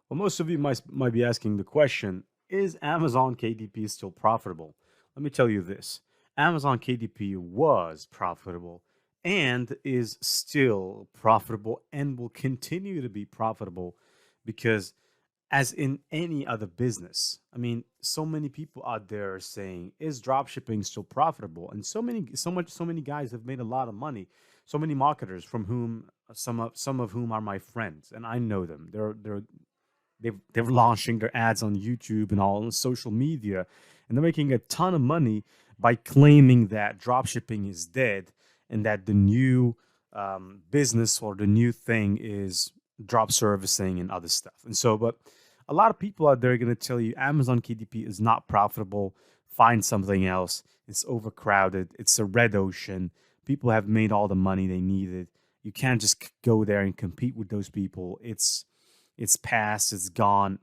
Well, most of you might be asking the question, is Amazon KDP still profitable? Let me tell you this. Amazon KDP was profitable and is still profitable and will continue to be profitable because as in any other business, I mean, so many people out there are saying, is dropshipping still profitable? And so many guys have made a lot of money. So many marketers from whom some of whom are my friends, and I know them. They're launching their ads on YouTube and all on social media, and they're making a ton of money by claiming that dropshipping is dead and that the new business or the new thing is drop servicing and other stuff. And so, but a lot of people out there are going to tell you Amazon KDP is not profitable. Find something else. It's overcrowded. It's a red ocean. People have made all the money they needed. You can't just go there and compete with those people. It's past, it's gone.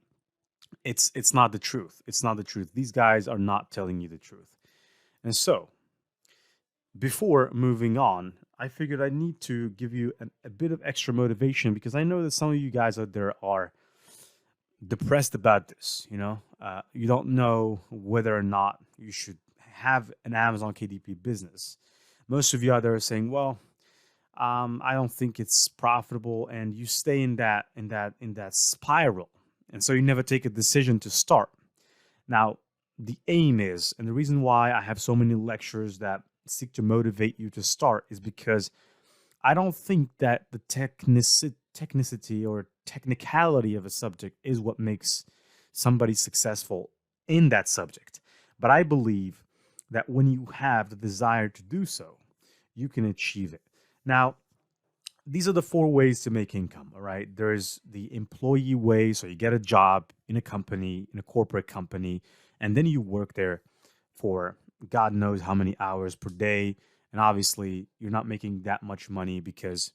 It's not the truth. It's not the truth. These guys are not telling you the truth. And so, before moving on, I figured I need to give you a bit of extra motivation because I know that some of you guys out there are depressed about this. You don't know whether or not you should have an Amazon KDP business. Most of you out there are saying, well, I don't think it's profitable, and you stay in that spiral, and so you never take a decision to start. Now, the aim is, and the reason why I have so many lectures that seek to motivate you to start is because I don't think that the technicity or technicality of a subject is what makes somebody successful in that subject. But I believe that when you have the desire to do so, you can achieve it. Now, these are the four ways to make income. All right. There's the employee way. So you get a job in a company, in a corporate company, and then you work there for God knows how many hours per day. And obviously, you're not making that much money because,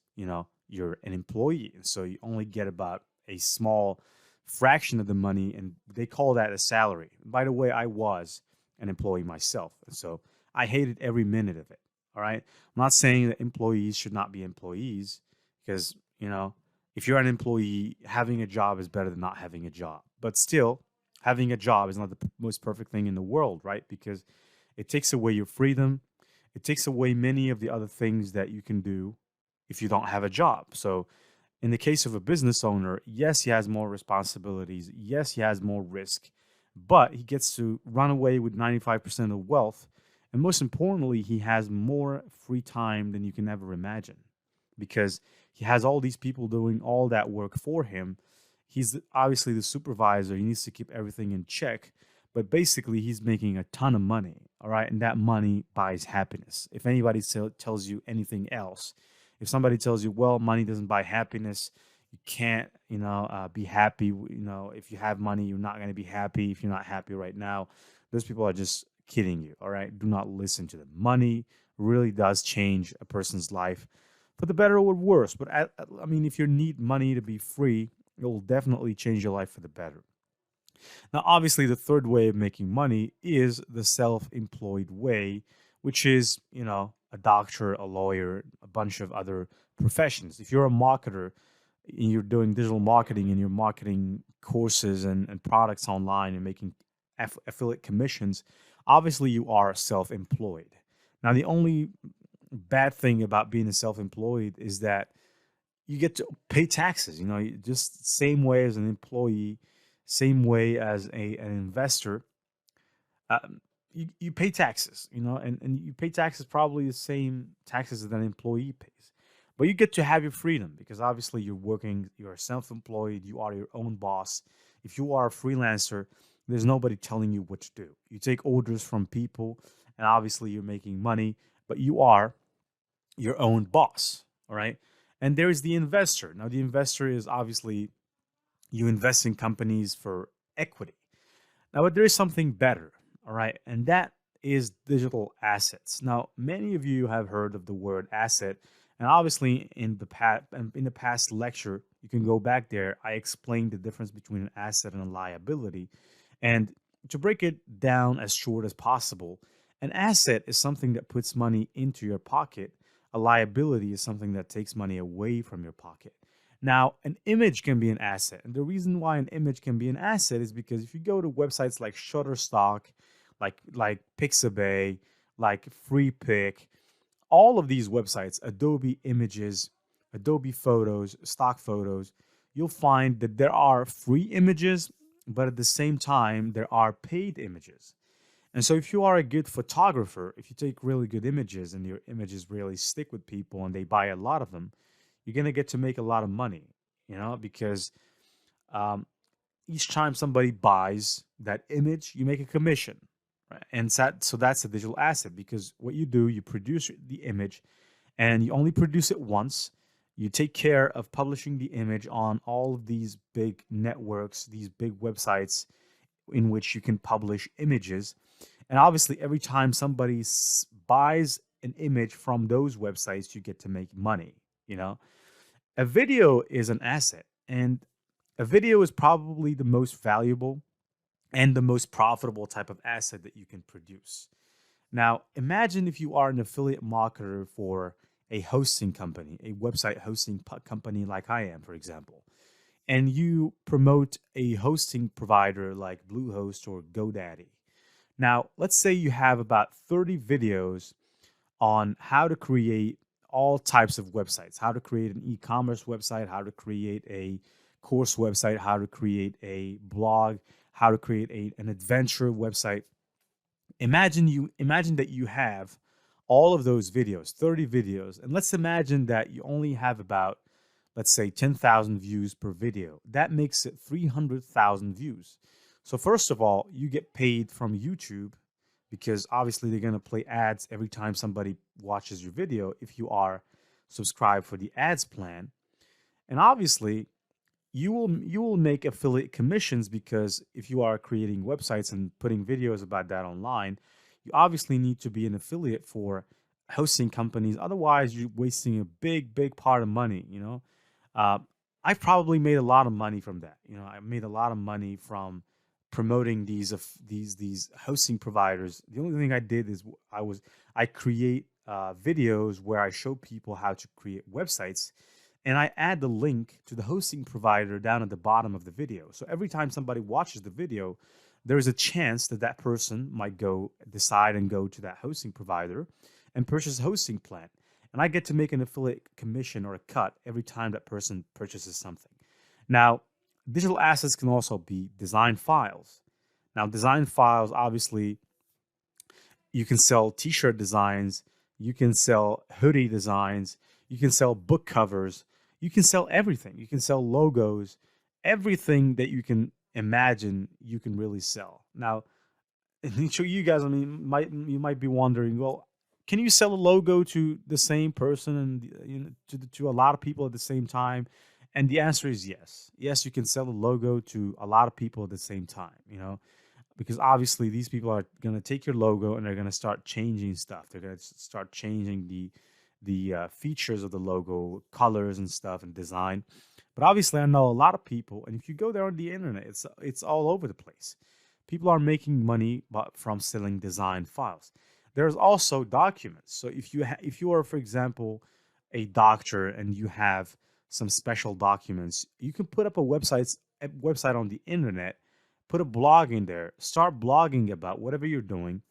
you're an employee. And so you only get about a small fraction of the money. And they call that a salary. By the way, I was an employee myself. And so I hated every minute of it. All right. I'm not saying that employees should not be employees because, if you're an employee, having a job is better than not having a job. But still, having a job is not the most perfect thing in the world, right? Because it takes away your freedom. It takes away many of the other things that you can do if you don't have a job. So, in the case of a business owner, yes, he has more responsibilities. Yes, he has more risk, but he gets to run away with 95% of wealth. And most importantly, he has more free time than you can ever imagine because he has all these people doing all that work for him. He's obviously the supervisor. He needs to keep everything in check. But basically, he's making a ton of money. All right. And that money buys happiness. If anybody tells you anything else, if somebody tells you, well, money doesn't buy happiness, you can't, be happy. If you have money, you're not going to be happy if you're not happy right now. Those people are just kidding you. All right. Do not listen to them. Money really does change a person's life for the better or worse. But I mean, if you need money to be free, it will definitely change your life for the better. Now, obviously, the third way of making money is the self employed way, which is, a doctor, a lawyer, a bunch of other professions. If you're a marketer and you're doing digital marketing and you're marketing courses and products online and making affiliate commissions, obviously you are self employed. Now, the only bad thing about being a self employed is that you get to pay taxes, just same way as an employee, same way as an investor. You pay taxes, and you pay taxes probably the same taxes that an employee pays. But you get to have your freedom because obviously you're self employed, you are your own boss. If you are a freelancer, there's nobody telling you what to do. You take orders from people, and obviously you're making money, but you are your own boss. All right. And there's the investor. Now, the investor is obviously you invest in companies for equity. Now, but there is something better, all right, and that is digital assets. Now, many of you have heard of the word asset, and obviously in the past lecture, you can go back there. I explained the difference between an asset and a liability, and to break it down as short as possible, an asset is something that puts money into your pocket. A liability is something that takes money away from your pocket. Now, an image can be an asset. And the reason why an image can be an asset is because if you go to websites like Shutterstock, like Pixabay, like FreePic, all of these websites, Adobe Images, Adobe Photos, stock photos, you'll find that there are free images, but at the same time, there are paid images. And so, if you are a good photographer, if you take really good images and your images really stick with people and they buy a lot of them, you're going to get to make a lot of money, because um, each time somebody buys that image, you make a commission. Right? And so that's a digital asset because what you do, you produce the image and you only produce it once. You take care of publishing the image on all of these big networks, these big websites in which you can publish images. And obviously, every time somebody buys an image from those websites, you get to make money. You know, a video is an asset, and a video is probably the most valuable and the most profitable type of asset that you can produce. Now, imagine if you are an affiliate marketer for a hosting company, a website hosting company like I am, for example, and you promote a hosting provider like Bluehost or GoDaddy. Now, let's say you have about 30 videos on how to create all types of websites, how to create an e-commerce website, how to create a course website, how to create a blog, how to create an adventure website. Imagine that you have all of those videos, 30 videos, and let's imagine that you only have about, let's say, 10,000 views per video. That makes it 300,000 views. So first of all, you get paid from YouTube because obviously they're going to play ads every time somebody watches your video if you are subscribed for the ads plan. And obviously, you will make affiliate commissions because if you are creating websites and putting videos about that online, you obviously need to be an affiliate for hosting companies. Otherwise, you're wasting a big part of money. Uh, I've probably made a lot of money from that. I made a lot of money from promoting these hosting providers. The only thing I did is I create videos where I show people how to create websites, and I add the link to the hosting provider down at the bottom of the video. So every time somebody watches the video, there's a chance that that person might decide and go to that hosting provider and purchase a hosting plan. And I get to make an affiliate commission or a cut every time that person purchases something. Now, digital assets can also be design files. Now, design files, obviously, you can sell t-shirt designs, you can sell hoodie designs, you can sell book covers, you can sell everything. You can sell logos, everything that you can imagine you can really sell. Now, and so you guys, I mean, you might be wondering, well, can you sell a logo to the same person and to a lot of people at the same time? And the answer is yes. Yes, you can sell a logo to a lot of people at the same time. Because obviously these people are going to take your logo and they're going to start changing stuff. They're going to start changing the features of the logo, colors and stuff, and design. But obviously, I know a lot of people, and if you go there on the internet, it's all over the place. People are making money from selling design files. There's also documents. So if you are, for example, a doctor and you have some special documents, you can put up a website on the internet, put a blog in there, start blogging about whatever you're doing,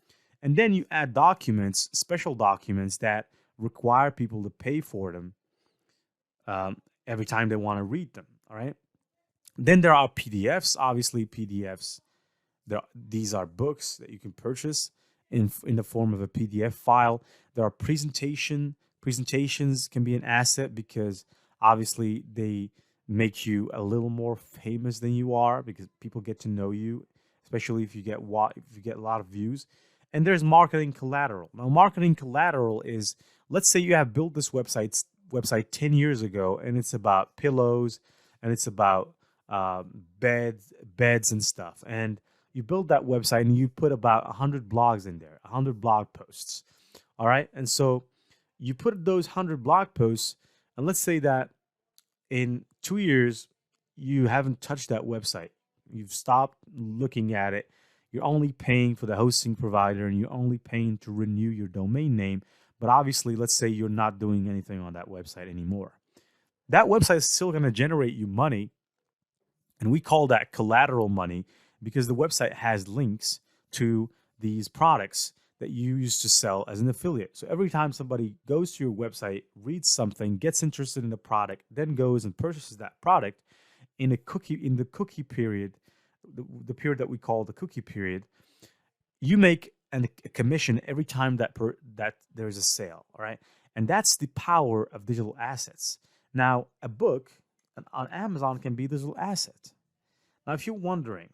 and then you add documents, special documents that require people to pay for them um, every time they want to read them. All right. Then there are PDFs. Obviously, PDFs. These are books that you can purchase in the form of a PDF file. There are presentations can be an asset because obviously they make you a little more famous than you are because people get to know you, especially if you get a lot of views. And there's marketing collateral. Now, marketing collateral is, let's say you have built this website 10 years ago, and it's about pillows, and it's about beds and stuff. And you build that website, and you put about 100 blogs in there, 100 blog posts. All right, and so you put those 100 blog posts, and let's say that in 2 years you haven't touched that website. You've stopped looking at it. You're only paying for the hosting provider and you're only paying to renew your domain name. But obviously, let's say you're not doing anything on that website anymore. that website is still going to generate you money, and we call that collateral money because the website has links to these products that you use to sell as an affiliate. So every time somebody goes to your website, reads something, gets interested in the product, then goes and purchases that product in the cookie period, the period that we call the cookie period, you make a commission every time that there's a sale. All right, and that's the power of digital assets. Now, a book on Amazon can be a digital asset. Now, if you're wondering,